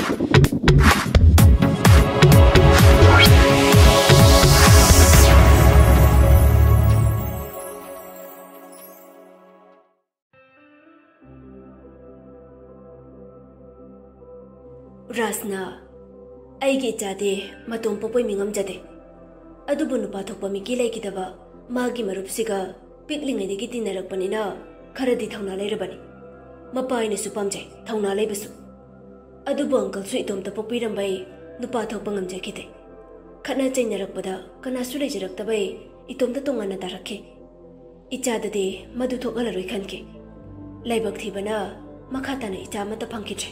Rasna, aigi jade matum popoi mingam jade. Adubu nupa thokpa mi gilai kidaba magi marup siga pikling ai digi tinarak panina kharadi thauna leirabani. Mapai ne supam jai thauna leibasu. Adubu uncle su itom ta popi rambai nupa thokpa ngam jai kide. Khana chainarak pada kana su leijarak tabai itom ta tongana darakhe. Ichada de madu thokala roi khanke. Laibak thibana makhatana icha mata phangkidre.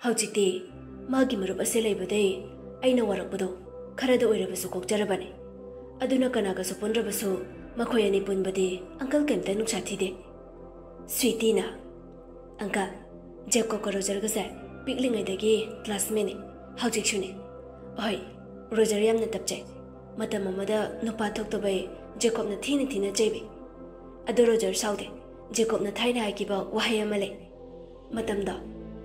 Haujiti magi marup ase leibadai aina warakpado kharada oirabasu kokjarabani. Aduna kanaga su punrabasu makhoi ani punbadi uncle kemta nuksa thide. Sweetie na uncle Jacob ko Roger ga sai pikling ai dagi classmate ne haujik shune. Oi Roger yam na tapchai matam amada nupa thoktabai Jacob na thina jaibi. Adu Roger saude Jacob na thaina haikiba wahai amale matamda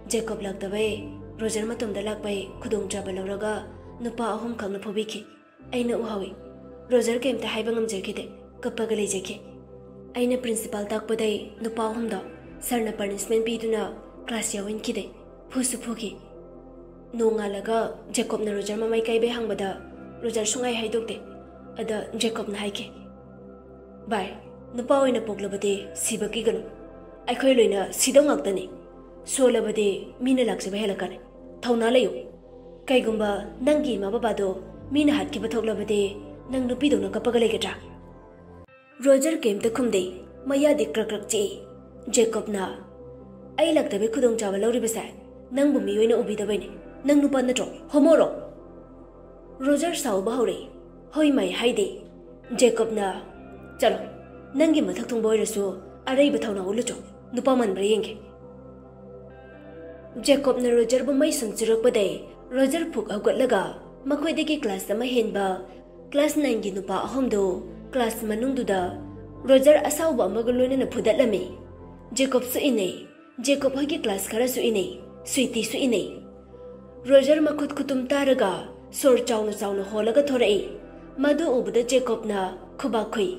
Jacob laktabai Roger matumda lakbai khudong chaba lawraga nupa ahum khangna phobiki aina uhawi Roger kemta haiba ngamjekide kappaga leijeki aina principal takpadai nupa ahumda sarna punishment piduna class yawin kide phusu phuki nongalaga Jacob na Roger mamai kaibe hangbada Roger sungai haidokte ada Jacob na haike bai nupa oina poklabade sibaki ganu aikhoi loina sidong aktani solabade mina lakseba helakane thauna layo kaigumba nangi ma babado mina hatki bathoklabade nang nupi dona kapaga legetra Roger came to khumde maya de krak chi Jacob na ai laktabe khudong chawa lawri basa nang bumi oina ubi da baine nang nupa na tro homoro Roger saw bahore hoi mai haide Jacob na chalo nangi mathak thung boirasu arai bathauna ulucho nupa man brayenge Jacob na Roger bu mai sungchurok badai Roger phuk awgatlaga makhoi degi class ama henba class 9 gi nupa ahomdo class manungduda Roger asawba magaloina na phudatlami Jacob su inei Jacob hagi class khara su inei Sweetie su inei Roger makhut khutum taraga sor chawna holaga thorai madu ubda Jacob na khubakhui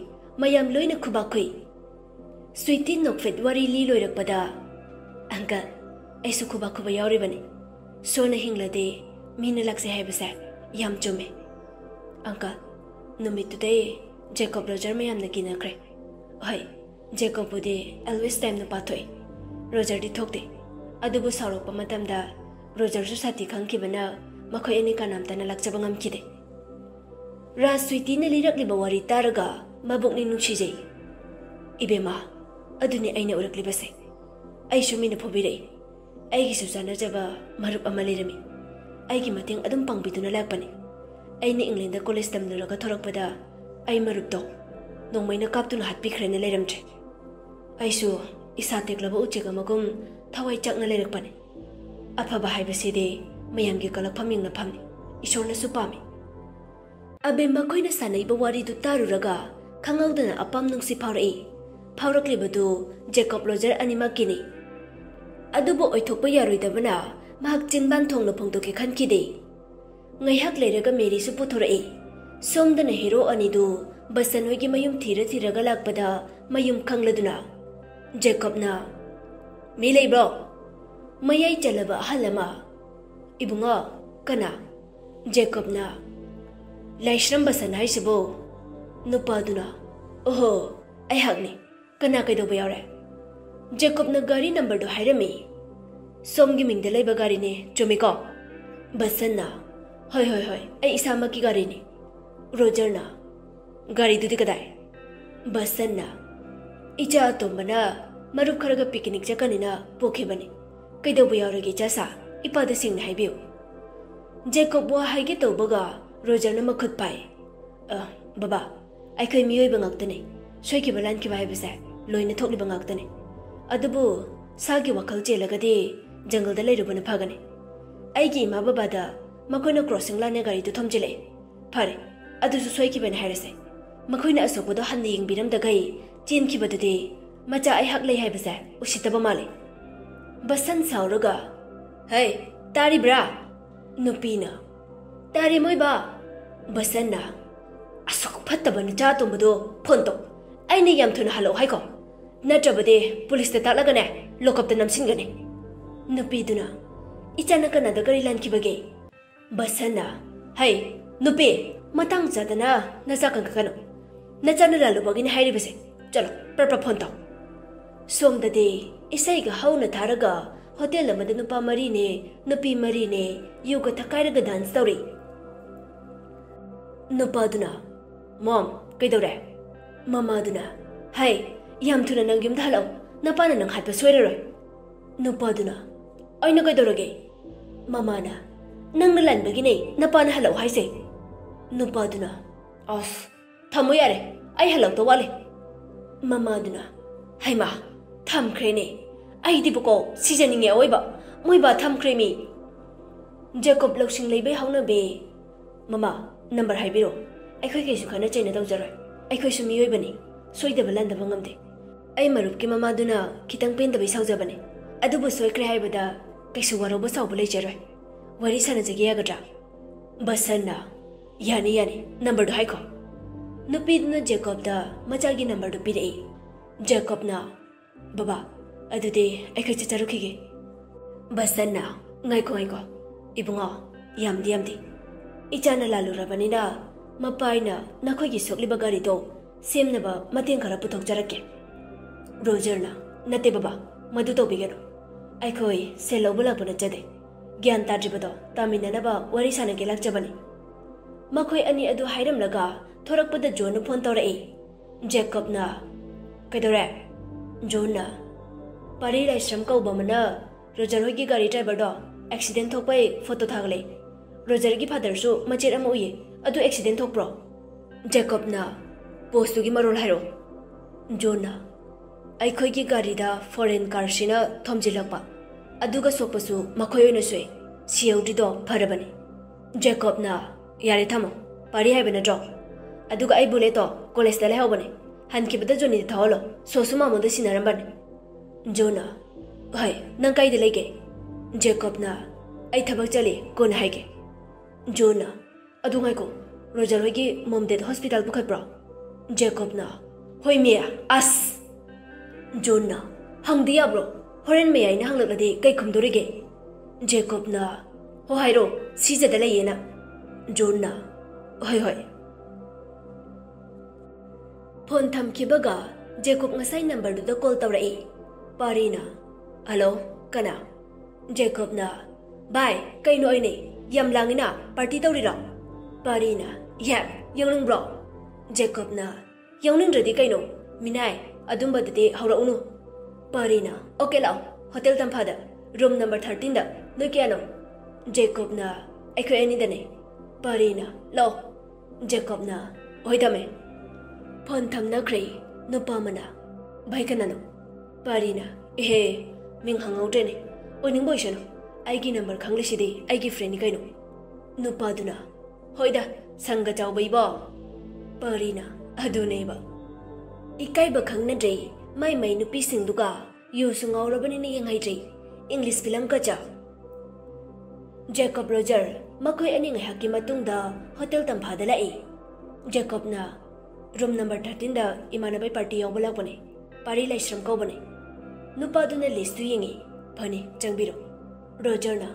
mayam loina khubakhui Sweetie nok February li loirakpada anga aisu khuba yauri bani sona hinglade mina lakse haibasa yam chume anka numit today Jacob Roger mayam na kinakre hai Jacob bude always time na pathoi Roger di thokte adubu sarokpa matamda Roger su sati khangkibana makhoi ani kanam tana lakchaba ngamkide ra Sweetie na lirakli bawari taraga mabukni nungsijai ibema aduni aina urakli base aishu mina phobirei aigi su sanajaba marup ama lerami aigi mating adum pangbiduna lakpani aina England da college tamnuraga thorakpada ai marup to nongmaina kaptuna hatpikhrena leramtre aisu isa teklaba uchega magum thawai chakna lerakpani afaba haibaside mayamgi kalakpham yingna phamni isorna su pami abe makoina sanaiba wari du taruraga khangaudana apam nungsi phaurai phauraklibadu Jacob Roger animakini adubo oithokpa yaroidabana mahak chinban thongna phongtoke khankide ngaihak leiraga Mary su puthorai somdana hero anidu basanoigi mayum thiraga lakpada mayum khangladuna Jacob na milei bro mayai chalaba halama ibunga kana Jacob na laishram basan haisibo nupaduna oho ai hakni kana kaidoba yare Jacob na gari number do hairami somgi mingda laiba gari ne chumiko basan na hoi ai isama ki gari ne Roger na gari dudi kadai basan na icha tombana marup kharaga picnic jakanina pokhe bane kaidoba yarage chasa ipada sing na haibiu Jacob wa haige tobaga Roger na makhut pai baba ai kai miyoi bangaktane soiki balan ki bai basa loina thokli bangaktane adubu sagi wakal chelagadi jungle da leirubana phagane aigi ma baba da makoina crossing line gari tu thomjile phare adusu soiki bane hairase makoina asokodo hanne yingbiram da gai chen ki badade macha ai hak lei hai basa usitaba male basan sauraga hey Taribra? Nupina. Tari moiba. Basana. Asok patabana chato mado. Ponto. Aini yam tuna halo haiko. Natrabade police tatlagane. Lock up the namsingane. Nupiduna. Ichana kanada garilan kibage. Basana. Hey, Nupi. Matang zadana. Nazakan kakano. Nachana lalubagin hairibase. Chalo, purple ponto. Song the day, Isaiga Hauna Taraga, Hotel Madanupa Marine, Nupi Marine, you got a Kairaga dance story. Nupaduna. Mom, Kedore. Mamaduna. Hey, Yam to the Nangim Talo, Napana Nang Hyper Sweater. Nupaduna. I know Kedorage. Mamana. Nang the land beginning, Napana hello, I say. Nupaduna. Off. Tamuyare. I hello to Wally. Mamaduna. Hey ma. Tham crane. I dibuko, seasoning a weba. Moiba tham creamy. Jacob Loxing Labe Hona Bay. Mamma, number high biro. I could you can chain a dozer. I could some you ebony. Soy the land of Wangamde. I maruki Mamaduna, Kitang Pin the Bisau Zabane. Adubu soy cry with the Kasuaro Basau Blazer. Where is Sana Zagiagadra? Basana. Yani, number to Haiko. Nupidna Jacob the Machagi number to Pide. Jacob na. Baba, adude, I could Taruki. Basana, Ngaiko, Ibunga, Yamdi. Ichana Lalu Rabanina, Mapaina, Nakogi Sokli Bagarito, Same Naba, Matin Karaputok Jarake. Rogerna, Nate Baba, Maduto Bigano. I koi, Selo Bulapuna Jade. Gian Tajibato, Taminanaba, Warisana Gelak Jabani. Makoi Ani Adu Hiram Laga, Torak put the John upon Tore. Jacob na. Kedore. Jona. Parila Shramko Bomana. Roger Hogi Gari driver do. Accident Topai, photo tagle. Roger Gifather so, Machira Moye. Adu accident pro. Jacob na. Post to Gimarol Hero. Jona. I Kogi Garida, foreign car shina, Tom Jilapa. Aduga Sopasu, Makoyo Nuswe. Sio Dido, Parabani. Jacob na. Yaritamo. Pari have a drop. Aduga I buleto, Colestel Hobane. Han keep the Johnny Tolo, so Sumamo the Sinaramban. Jonah. Hi, Nankai the Lake. Jacob na. I tabakjali, Gon Hake. Jonah. Adungako. Roger Wiggy, Mom dead hospital bookabra. Jacob na. Hoi mea, as. Jonah. Hang diablo. Horen mea in hang the day, Kaikum Dorige. Jacob na. Hohairo, Caesar the Layena. Jonah. Hoi. Phone tham kibaga, Jacob ngasay number do the call tawrai. Parina. Hello, kana. Jacob na. Bye, kaino ini. Yam langina, party tawrira. Parina. Yap, young bro. Jacob na. Young ready kaino. Minay, adumba de haura unu. Parina. Okay lao. Hotel tampada. Room number 13 da. Nukiano. Jacob na. Eko any dane. Parina. Lo. Jacob na. Oidame. Phone tham na kray. No pamana. Baikanano. Parina. Ehe. Ming hangau trene. Oning boy shano. Aigi number kanglishidi. Aigi friend kaino. No paduna. Hoida. Sanga chao baiba. Parina. Aduneba. Ikai ba khang na dre. Mai nupi singduka. Yu sungau rabani ni yang haidre. English film kacha. Jacob Roger. Makoi ani ngai hakki matung da hotel tamphada lai. Jacob na. Room number 13 da imanabai party yawbala pone. Pari lai shram ko bane. Nupa duna list tu yengi. Phani changbiro. Roger na.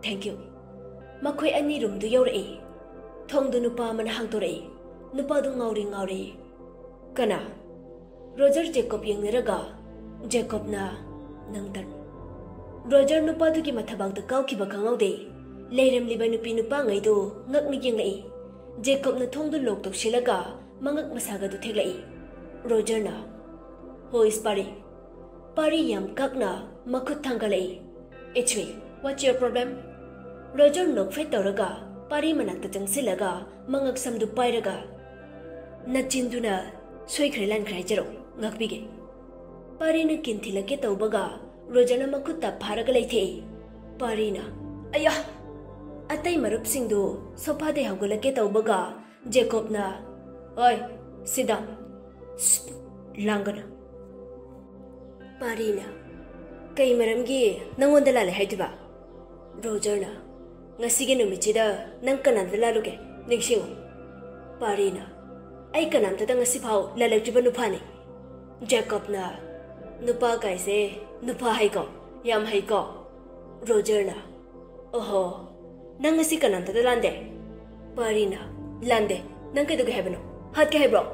Thank you. Makoi ani room du yawrai. Thong du nupa man hangtorai. Nupa du ngauri. Kana. Roger Jacob yengniraga. Jacob na nangtan. Roger nupa du ki mathabang da kau ki bakangau de. Leiram liba nupa ngai do ngak ni yenglai. Jacob na thong du lok tok shilaga. Mangak masaga du theglai. Roger na. Ho is Pari. Pari yam kakna makut thangalai. Echwe, what's your problem? Roger nok fet tawraga. Pari manakta changsilaga mangak samdu pairaga. Nachinduna soikhre lan khrai jero ngakbige. Pari na kinthilake tawbaga. Roger na makutta pharaga laithe. Pari na. Aya. Atai marup singdu sofa de hagulake tawbaga. Jacob na. Oi, sit down. Langana. Parina. Kay maramgi nangonda lale haituba. Rogerna, ngasi numichida nang kananda laluge, ningsingo. Parina, ay kanamta ngasi pao lalagjiba nupani. Jacobna, nupa kaise, nupa haiko, yam haiko. Rogerna, oho, nang ngasi kanamta lande. Parina, lande, nang kaiduge hebano, hat ka hebro.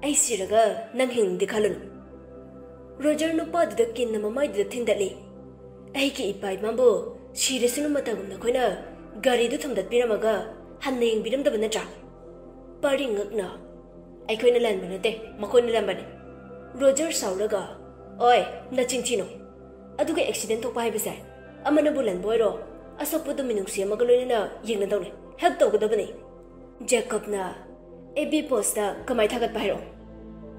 Ay siraga nang hindi kalun. Roger nupa dudakin na mamay dudatin dali. Ay ki ipay mambo. Shirasunu matagum na koina gari du thamdat piramaga hanna yeng biram da bana tra pari ngakna ai koina lan bana te makoina lan bane Roger sauraga oi na chingchino aduga accident to pai bese amana bulan boiro asokpu du minungsi amagaloina na yengna dawne help to gada bane Jacob na AB posta kamai thagat pairo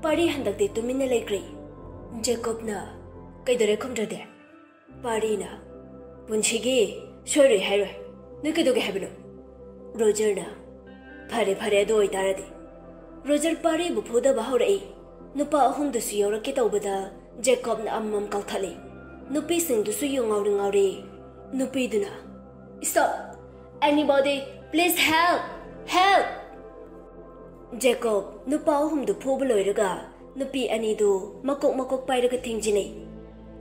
pari handak de tuminna laikri Jacob na kaidore khomdrade pari na Punchigi, sorry, Harry. Look at the habit. Roger na. Pare do it already. Roger Pari Bupuda Bahore. Nupa hung the Sierra Kit over the Jacob na Ammam Kaltali. Nupi sing to see you out in Auri. Nupi duna. Stop! Anybody, please help! Help! Jacob, Nupa hum the Poboloidaga. Nupi Anido, Makok Piraga Tingini.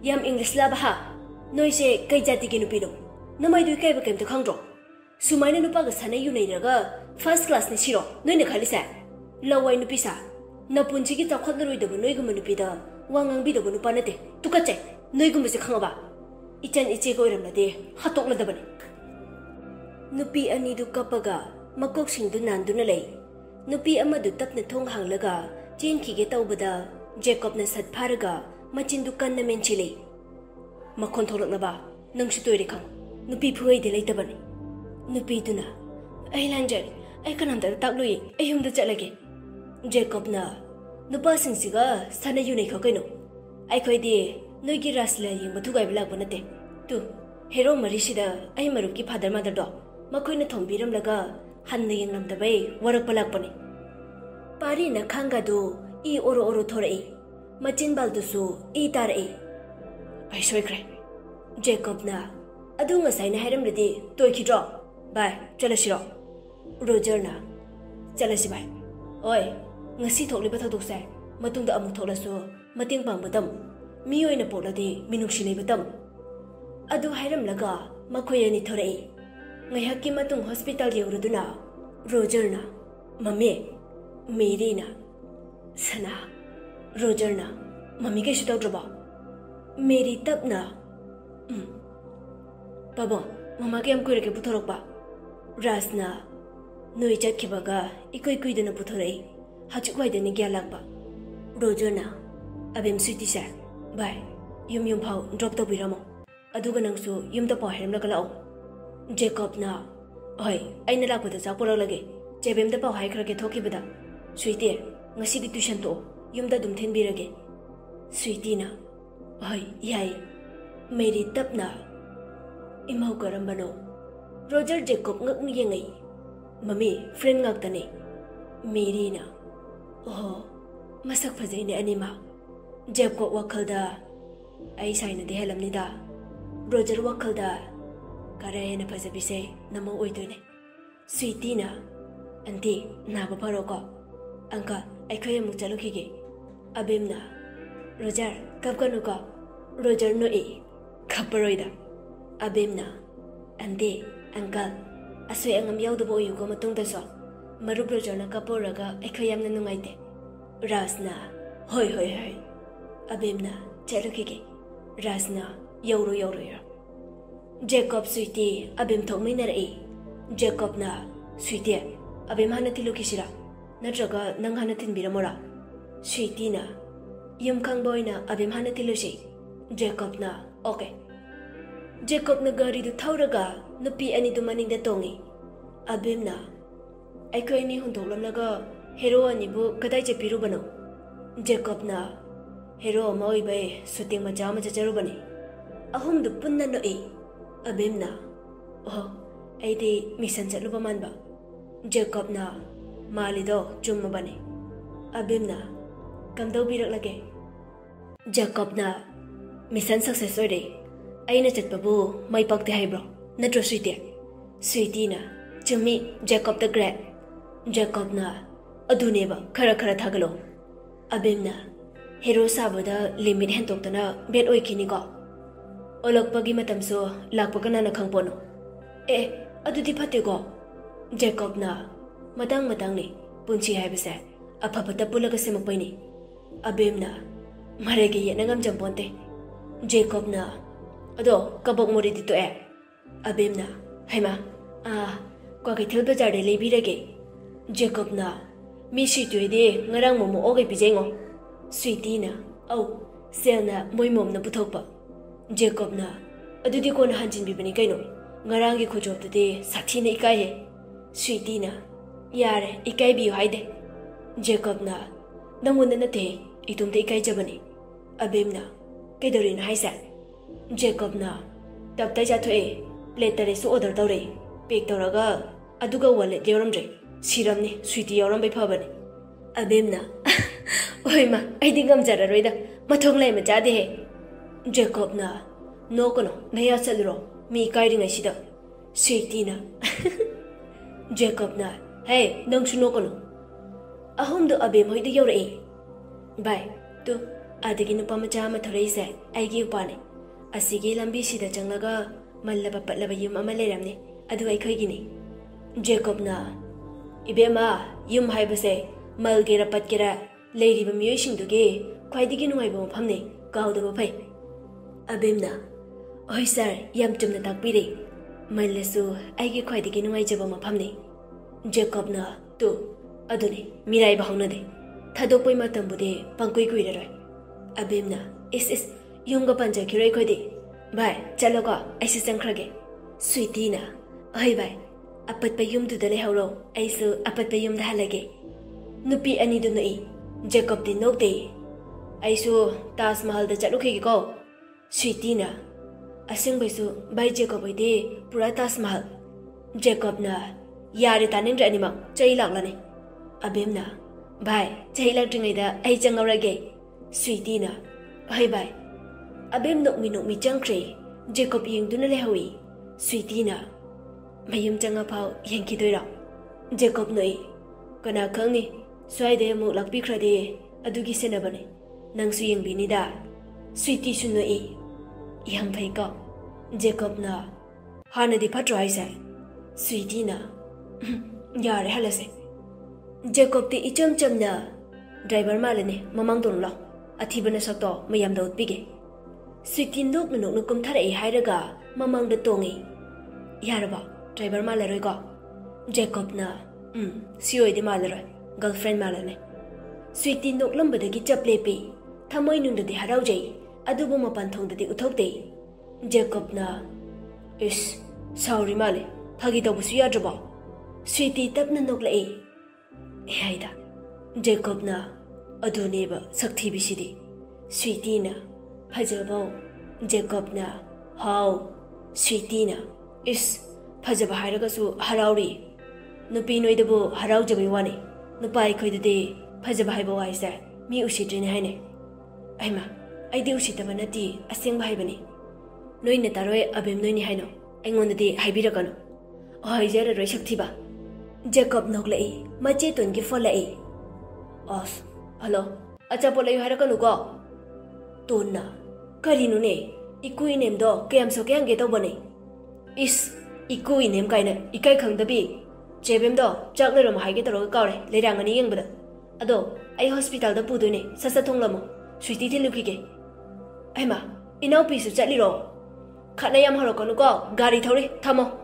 Yam English Labaha. Noise kay jati ki nupi no namay du kay bakem to khangro sumai na nupa ga sanay yu nei raga first class ni siro noi na khali sa lawai nupi sa na punchi ki chakhat na roi da noi gum nupi da wangang bi da nupa na te tukache noi gum se khanga ba ichan iche ko ram na de hatok la da bane nupi ani du kapaga makok sing du nan du na lei nupi ama du tap na thong hang laga chen ki ge taw bada Jacob na sat pharaga machin du kan na men chile Makon tholak na ba nang si toy rekang nupi phuai de laita bani nupi tuna ai lanjari ai kanam da taklui ai hum da chalage Jacob na nupa sing siga sana yu nei khakaino ai khoi de noi gi rasla ying bathu gai blak banate tu hero mari sida ai marup ki father mother do makoi na thombiram laga han na yeng lam da bai warak palak bani pari na khanga do I oro thorai machin bal du su I tar ai I soikre Jacob na adu ngasai na hairam redi toy khidro bai chalasiro Roger na chalasi bai oi ngasi thokli ba thaduk sai matung da amuk tholasu mating pang badam mi oina poladi minuksi nei badam adu hairam laga makhoi ani thorai ngaihaki matung hospital yeuruduna Roger na mami Mary na sana Roger na mami ke shitau droba Mary tap na Baba mama ke am koi rake puthorok ba Ras na noi chat khibaga ikoi dana puthorai hachuk wai dani gya lak ba Roger na abem sweetie sa bye yum phau drop to biramo aduga nangsu yum ta pa heram la kala Jacob na oi aina la pata chapora lage chebem da pa hai khra ke thoki bada sweetie ngasi di tuition to yum da dum then birage sweetie na oi yai Mary tap na imau karamba no Roger Jacob ngak ni yengai mami friend ngak tane Mary na oh masak phajai ne anima Jacob wakhalda ai saina de helam ni da Roger wakhalda kare na phajabise namo oidone sweetie na anti na ba paro ko anka ai khoy mu chalu khige abem na Roger kapkanu ko Roger no e khaparoida abem na ande uncle asoi angam yaw do boyu ko matung da so marup Roger na kaporaga ekhoi yamna nungaite Rasna hoi abem na chalu khige Rasna yawro Jacob sweetie abem thongmai na rai Jacob na sweetie abem hana tilu kishira natraga nang hana tin biramora sweetie na yum khang boy na abem hana tilu shi Jacob na okay Jacob na gari du thauraga nupi ani du maning da tongi abem na aikoi ni hundoklam laga hero ani bu kadai che piru bano Jacob na hero moi bai shooting ma jama chacharu bani ahum du punna no e abem na oh aidi mission chalu ba man ba Jacob na malido chumma bani abem na kamdau birak lage Jacob na mission success ore aina chatpabu mai pakte hai bro Natro Sweetie. Sweetie Chumi Jacob the Great. Jacob na Aduneba Kara Thagalo. Abimna Hero Sabada limit Hentokana bed oikinigo. Olok Pagi Matamso Lakpakana Kampono. Adudi Patego. Jacob na Matangni Punchi Habise. A papata Pulagasimapini. Abimna Maregi Nangam Jamponte. Jacob na Ado Kabok Moridi to air. Abimna Hema Keithel Bazar de Lebirage. Jacob na Mishi to a day, Narang Momo Oge Pijango. Sweetie na Selna Moimom na Putopa. Jacob na Adudikon Hanjin Bibanikano. Narangi Kojo of the day, Satina Ikaye. Sweetie na Yare Ikaibi hide. Jacob na Namuna Nate, Itum de Ikai Jabani. Abimna Kedorin Haisa. Jacob na Taptaja to a later is order Dore. Big Doraga Aduga wallet Yoramdre. Siramni, Sweetie Yoram by Pabani. Abimna Oima, I think I'm Jarada. Matong Lame Jade. Jacob na Nokono, Naya Sadro, me guiding a shida. Sweetie na Jacob na Hey, don't you know? A home do Abim with your A. Bye. To Adigin Pamajama Teresa, I give Pani. A Sigi Lambishi the Jangaga, Malaba Patlaba Yum Amalamne, Adu Aikagini. Jacob na Ibema, Yum Hibase, Malgera Patkera, Lady Bemusing to gay, quite digging away from Pumney, Goud of a pay. Abimna Oi, sir, Yamtum the Takbiri. My lesu, I get quite digging away Jabama Pumney. Jacob na, to Adoni, Mirai Bahonade. Tadopoi Matambude, Pankui Guida. Abimna, is Yunga Panja Kurekodi. Bye, Chaloga, Assistant Craggy. Sweetie na, Oi, bye. Apat payum to the lehoro, I saw apat payum the halage. Nupi ani do no Jacob did no day. I saw Tas Mahal the Chaluki go. Sweetie na, a sing by so by Jacob by day, Puratas Mahal. Jacob na, Yari Tanin Animal, Jailani. Abimna, bye, Jaila Dringida, I Jangarage. Sweetie na, hi bye. Abim no me junkre, Jacob ying do no lehoe. Sweetie na. Mayum Jangapau Yankee Dora. Jacob Noi. Kana Kangi, Swide Mulak Bicrade, Adugi Senabane. Nang Suying Binida. Sweetie Sunoi. Young Payco. Jacob na. Hana de Patrice. Sweetie na. Yare Halase. Jacob the Ichum Chumna. Driver Malane, Mamang Dunla. Atibana Sato, Mayam do Bigge. Sweetie Nook Nukum Tare Hidaga, Mamang the Tongi. Yaraba. Driver Malare go. Jacob na. Sio de Malare. Girlfriend Malane. Sweetie no lumber the gitcha plepi. Tamoy nung the Harauja. Aduboma pantong the Utote. Jacob na. Is. Sorry Male. Tagito was yadraba. Sweetie tapna nogle. Haida. Jacob na. Adu neighbor. Sakti bisidi. Sweetie na. Hajabo. Jacob na. How. Sweetie na. Is. Fajaba Haragasu Harauri. No Pinoidabo Haraujabi Wani. No Pai Koide, Fajaba Hibo I said, Me Ushitrin Hene. Ima, I do shitamanati, a sing Hibani. No in the Taro Abim Noni Hino, and on the day Hibiragano. Oh, I did a Reshaktiba. Jacob Nogley, Macheton Gifolai. Os, hello, a chapola you had a go. Tona, Karinune, Ikui named dog, came so can get over. Is. Iku in him kind of Ikai Kang the big. Jabim do, Jack Lerum Higget or Gare, lay down an young brother. Ado, I hospital the Pudune, Sasatong Lamo, Sweetie Lukike. Emma, in no piece of jelly roll. Kanayam Horokon go, Gary Tori, Tamo.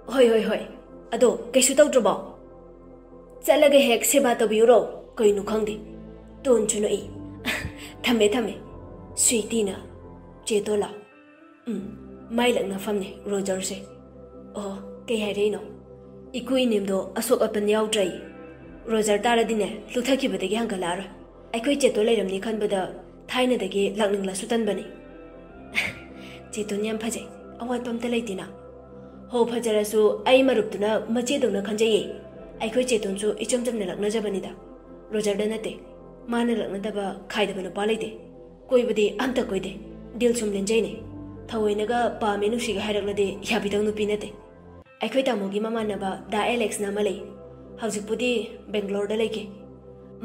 Hoi. Ado, Keshuto Drobo. Salaga Heck Sebato Bureau, Koinu Kondi. Don't you know e? Tame. Sweetina. Jetola. Mailang na family, Roger say. Oh, Kayharino. Equinim asok up and yautray. Roser Taradine, Lutaki but the Yangalara. I quit to let him Nikan Bada, Tina the gay, Langling La Sutan Bunny. Chitunian Paje, I want Tom Teletina. Ho Pajarasu, I maruptuna, Machidona Kanjaye. I quit it on so Ichumtan Najabanida. Roger Danate, Manala Nadaba, Kaidabano Palite. Koibadi Antakoide, Dilsum Lenjane. थवैनगा पामे नुसिगा हाइरक्लदे याबिदौ नुपि नते अखोय तामोगी ममानबा दा Alex ना मले हौजिकपुदी बेंगलोर दा लेके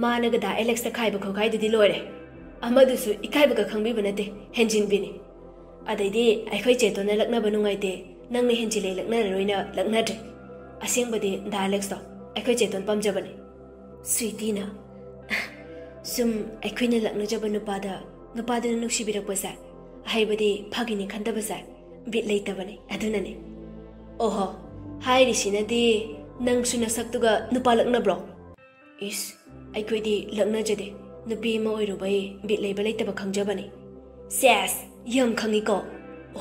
मानगा दा Alex ता खाइबा खोखाइदुदी लोरे अमदुसु इकाइबगा खंबिबा नते हेंजिनबिनी अदैदि अखोय चेतोना लक्नबा नुंगाइते नंगने हेंजिले लक्नररोइना लक्नद्रे असेंबदि दा एलेक्स तो अखोय चेतोन पामजबने स्वीटीना सुम अखोयना लक्नजबा नुपादुना नुसिबिरकपसा हाइबदि फागिनी खंदबसा बिट लेतबने अदुनने ओहो हाइरिसिनदि नंगसु नसक्तुगा नुपा लक्नब्रो इस अखोयदि लक्नजदे नुपी मा ओइरुबै बिट लेबा लेतबा खंजबने सेस यम खंगिको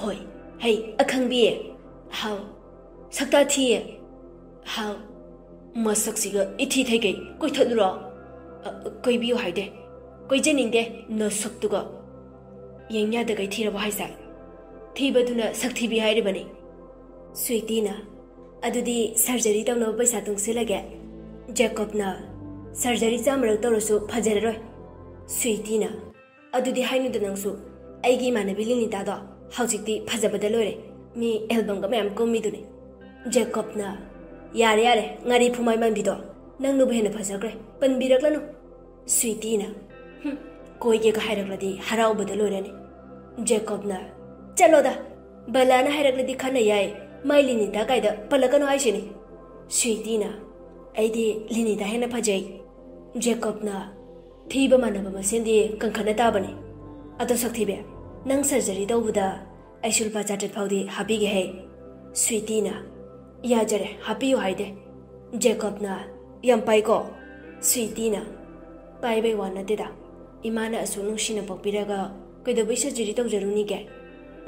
होय hey अखंबिए हाउ सक्ता थिए हाउ मसक्सिगा इथि थैगै कोइथलुरो कोइबियो हाइदे कोइजनिंदे न सक्तुगा येंयादगै थिरबो हाइसा थीबदुना सक्थिबि हाइरबने स्वीटीना अदुदी सर्जरी तौनो पैसा तुंगसिलगे जैकबना सर्जरी चामरक तौरसु फजररोय स्वीटीना अदुदी हाइनुद नंगसु आइगी मानबि लिनितादो हौजिकती फजबदा लोरे मी एल्बमगा मैम कोमिदुने जैकबना यारे यारे ngari फुमाय मानबिदो नंगनुबो हेन फजग्रे पनबिरक्लनु स्वीटीना कोइगे का हाइरक्लदी हराउबदा लोरेने जैकबना चलोदा बलाना हाइरक्लदी खना याय माइ लिनिता कायदा पलकनो हाइसिनी स्वीटीना आइदी लिनिता हेन फजै जैकबना थीबा मानबा मसेंदी कंखना ताबने अदो सक्थिबे नंग सर्जरी तौबदा आइसुलपा चाटत फाउदी हाबिगे है स्वीटीना याजरे हापियो हाइदे जैकबना यम पाइको स्वीटीना पाइबे वानतेदा इमाना असु नुसिना पकपिरगा कइदबै सर्जरी तौजरुनिगे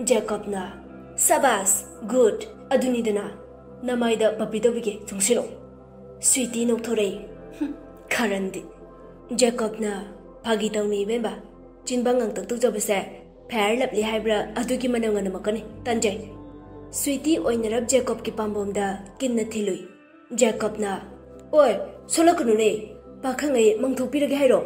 जैकबना सबास गुड अदुनिदना नमाइदा पपिदोबिगे चुंसिलो स्वीटी नोथोरे खरंदी जैकबना फागी तौनी बेबा चिनबंग अंतक तुजबसे फेयर लपली हाइब्रा अदुगी मनंगन मकने तंजय स्वीटी ओइनरब जैकब की पाम्बोमदा किन्ना थिलुई जैकबना ओय सोलकनुने पाखंगै मंगथोपिरगे हाइरो